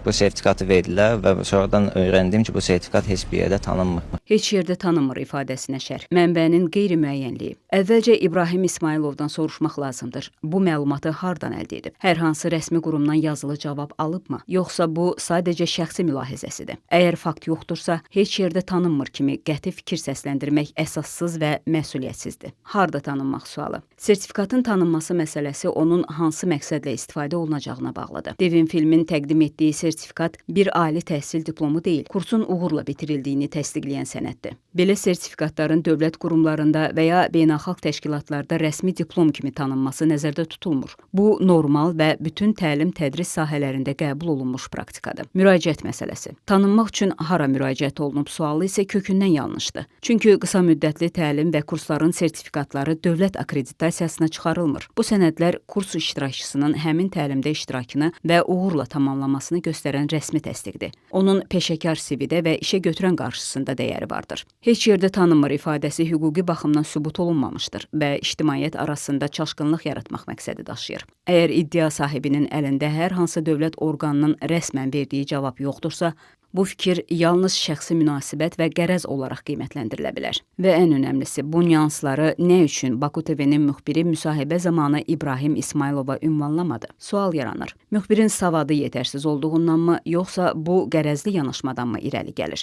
bu sertifikatı verdilər və sonradan öyrəndim ki, bu sertifikat heç bir yerdə tanınmır. Heç yerdə tanınmır ifadəsinə şərh. Mənbənin qeyri-müəyyənliyi. Əvvəlcə İbrahim İsmayılovdan soruşmaq lazımdır. Bu məlumatı hardan əldə edib? Hər hansı rəsmi qurumdan yazılı cavab alıbmı? Yoxsa bu sadəcə şəxsi mülahizəsidir? Əgər fakt yoxdursa, heç yerdə tanınmır kimi qəti fikir səsləndirmək əsassız və məsuliyyətsizdir. Harda tanınmaq sualı? Sertifikatın tanınması məsələsi onun hansı məqsədlə istifadə olunacağına bağlıdır. Devin filmin təqdim etdiyi sertifikat bir ali təhsil diplomu deyil, kursun uğurla bitirildiyini təsdiqləyən sənəddir. Belə sertifikatların dövlət qurumlarında və ya beynəlxalq təşkilatlarda rəsmi diplom kimi tanınması nəzərdə tutulmur. Bu, normal və bütün təlim-tədris sahələrində qəbul olunmuş praktikadır. Müraciət məsələsi. Tanınmaq üçün hara müraciət olunub sualı isə kökündən yanlışdır. Çünki qısa müddətli təlim və kursların sertifikatları dövlət akreditasiyasına çıxarılmır. Bu sənədlər kurs iştirakçısının həmin təlimdə iştirakını və uğurla tamamlamasını göstərən rəsmi təsdiqdir. Onun peşəkar CV-də və işə götürən qarşısında dəyəri vardır. Heç yerdə tanınmır ifadəsi hüquqi baxımdan sübut olunmamışdır və ictimaiyyət arasında çaşqınlıq yaratmaq məqsədi daşıyır. Əgər iddia sahibinin əlində hər hansı dövlət orqanının rəsmən verdiyi cavab yoxdursa, bu fikir yalnız şəxsi münasibət və qərəz olaraq qiymətləndirilə bilər. Və ən önəmlisi, bu nüansları nə üçün Baku TV-nin müxbiri müsahibə zamanı İbrahim İsmayılova ünvanlamadı? Sual yaranır. Müxbirin savadı yetərsiz olduğundanmı, yoxsa bu qərəzli yanaşmadanmı irəli gəlir?